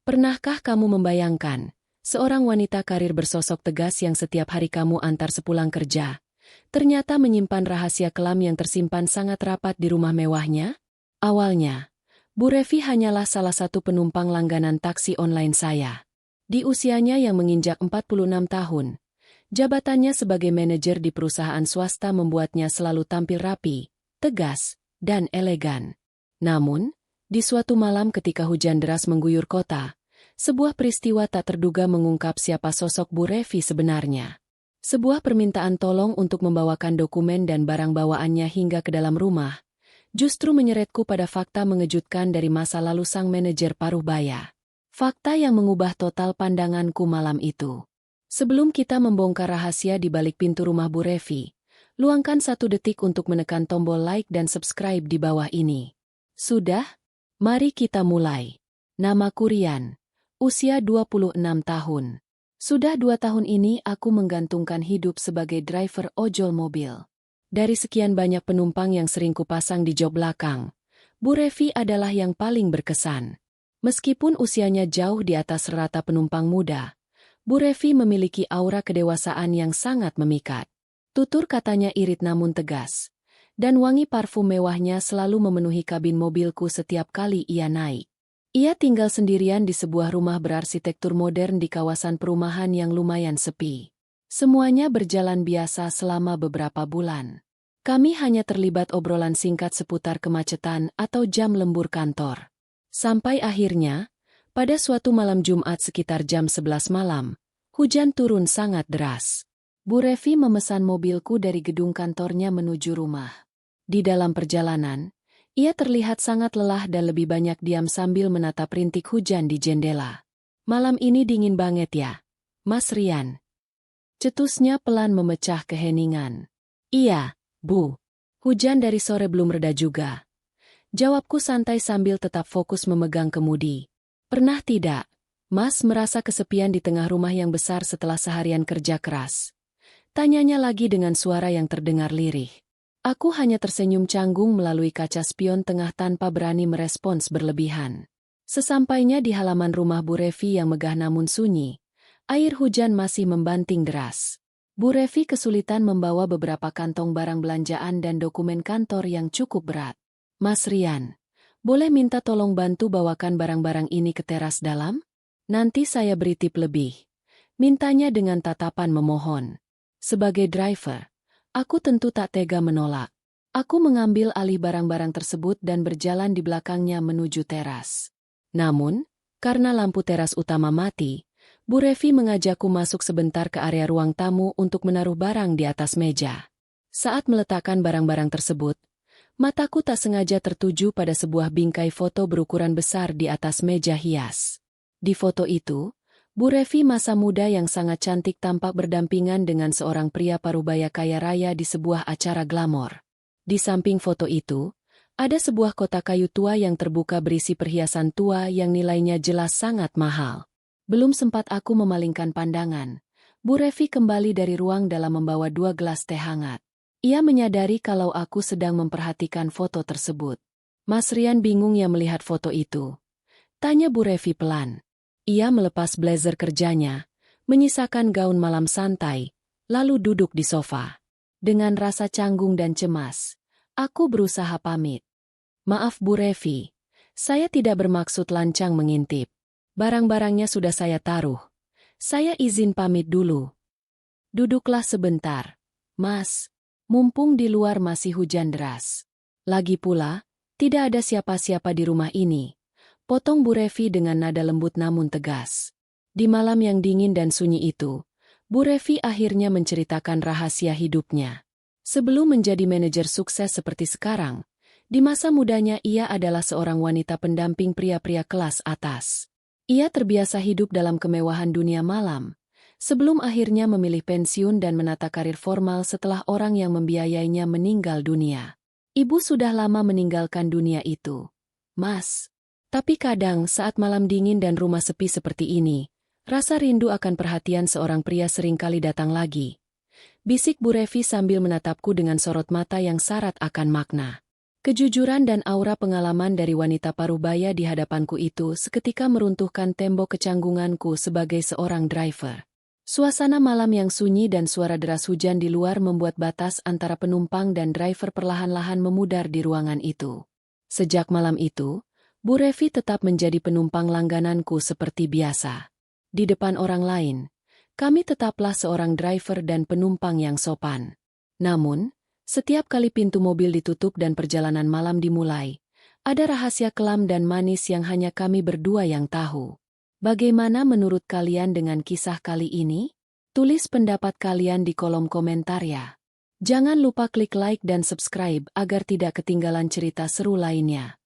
Pernahkah kamu membayangkan, seorang wanita karir bersosok tegas yang setiap hari kamu antar sepulang kerja, ternyata menyimpan rahasia kelam yang tersimpan sangat rapat di rumah mewahnya? Awalnya, Bu Revi hanyalah salah satu penumpang langganan taksi online saya. Di usianya yang menginjak 46 tahun, jabatannya sebagai manajer di perusahaan swasta membuatnya selalu tampil rapi, tegas, dan elegan. Namun, di suatu malam ketika hujan deras mengguyur kota, sebuah peristiwa tak terduga mengungkap siapa sosok Bu Revi sebenarnya. Sebuah permintaan tolong untuk membawakan dokumen dan barang bawaannya hingga ke dalam rumah, justru menyeretku pada fakta mengejutkan dari masa lalu sang manajer paruh baya. Fakta yang mengubah total pandanganku malam itu. Sebelum kita membongkar rahasia di balik pintu rumah Bu Revi, luangkan 1 detik untuk menekan tombol like dan subscribe di bawah ini. Sudah? Mari kita mulai. Namaku Rian. Usia 26 tahun. Sudah 2 tahun ini aku menggantungkan hidup sebagai driver ojol mobil. Dari sekian banyak penumpang yang sering kupasang di jok belakang, Bu Revi adalah yang paling berkesan. Meskipun usianya jauh di atas rata penumpang muda, Bu Revi memiliki aura kedewasaan yang sangat memikat. Tutur katanya irit namun tegas, dan wangi parfum mewahnya selalu memenuhi kabin mobilku setiap kali ia naik. Ia tinggal sendirian di sebuah rumah berarsitektur modern di kawasan perumahan yang lumayan sepi. Semuanya berjalan biasa selama beberapa bulan. Kami hanya terlibat obrolan singkat seputar kemacetan atau jam lembur kantor. Sampai akhirnya, pada suatu malam Jumat sekitar jam 11 malam, hujan turun sangat deras. Bu Revi memesan mobilku dari gedung kantornya menuju rumah. Di dalam perjalanan, ia terlihat sangat lelah dan lebih banyak diam sambil menatap rintik hujan di jendela. Malam ini dingin banget ya, Mas Rian. Cetusnya pelan memecah keheningan. Iya, Bu. Hujan dari sore belum reda juga. Jawabku santai sambil tetap fokus memegang kemudi. Pernah tidak, Mas merasa kesepian di tengah rumah yang besar setelah seharian kerja keras? Tanyanya lagi dengan suara yang terdengar lirih. Aku hanya tersenyum canggung melalui kaca spion tengah tanpa berani merespons berlebihan. Sesampainya di halaman rumah Bu Revi yang megah namun sunyi, air hujan masih membanting deras. Bu Revi kesulitan membawa beberapa kantong barang belanjaan dan dokumen kantor yang cukup berat. Mas Rian, boleh minta tolong bantu bawakan barang-barang ini ke teras dalam? Nanti saya beri tip lebih. Mintanya dengan tatapan memohon. Sebagai driver, aku tentu tak tega menolak. Aku mengambil alih barang-barang tersebut dan berjalan di belakangnya menuju teras. Namun, karena lampu teras utama mati, Bu Revi mengajakku masuk sebentar ke area ruang tamu untuk menaruh barang di atas meja. Saat meletakkan barang-barang tersebut, mataku tak sengaja tertuju pada sebuah bingkai foto berukuran besar di atas meja hias. Di foto itu, Bu Revi masa muda yang sangat cantik tampak berdampingan dengan seorang pria parubaya kaya raya di sebuah acara glamor. Di samping foto itu, ada sebuah kotak kayu tua yang terbuka berisi perhiasan tua yang nilainya jelas sangat mahal. Belum sempat aku memalingkan pandangan, Bu Revi kembali dari ruang dalam membawa 2 gelas teh hangat. Ia menyadari kalau aku sedang memperhatikan foto tersebut. Mas Rian bingung ya melihat foto itu. Tanya Bu Revi pelan. Ia melepas blazer kerjanya, menyisakan gaun malam santai, lalu duduk di sofa. Dengan rasa canggung dan cemas, aku berusaha pamit. Maaf Bu Revi, saya tidak bermaksud lancang mengintip. Barang-barangnya sudah saya taruh. Saya izin pamit dulu. Duduklah sebentar, Mas. Mumpung di luar masih hujan deras. Lagi pula, tidak ada siapa-siapa di rumah ini. Potong Bu Revi dengan nada lembut namun tegas. Di malam yang dingin dan sunyi itu, Bu Revi akhirnya menceritakan rahasia hidupnya. Sebelum menjadi manajer sukses seperti sekarang, di masa mudanya ia adalah seorang wanita pendamping pria-pria kelas atas. Ia terbiasa hidup dalam kemewahan dunia malam, sebelum akhirnya memilih pensiun dan menata karir formal setelah orang yang membiayainya meninggal dunia. Ibu sudah lama meninggalkan dunia itu, Mas. Tapi kadang saat malam dingin dan rumah sepi seperti ini, rasa rindu akan perhatian seorang pria seringkali datang lagi. Bisik Bu Revi sambil menatapku dengan sorot mata yang syarat akan makna. Kejujuran dan aura pengalaman dari wanita parubaya di hadapanku itu seketika meruntuhkan tembok kecanggunganku sebagai seorang driver. Suasana malam yang sunyi dan suara deras hujan di luar membuat batas antara penumpang dan driver perlahan-lahan memudar di ruangan itu. Sejak malam itu, Bu Revi tetap menjadi penumpang langgananku seperti biasa. Di depan orang lain, kami tetaplah seorang driver dan penumpang yang sopan. Namun, setiap kali pintu mobil ditutup dan perjalanan malam dimulai, ada rahasia kelam dan manis yang hanya kami berdua yang tahu. Bagaimana menurut kalian dengan kisah kali ini? Tulis pendapat kalian di kolom komentar ya. Jangan lupa klik like dan subscribe agar tidak ketinggalan cerita seru lainnya.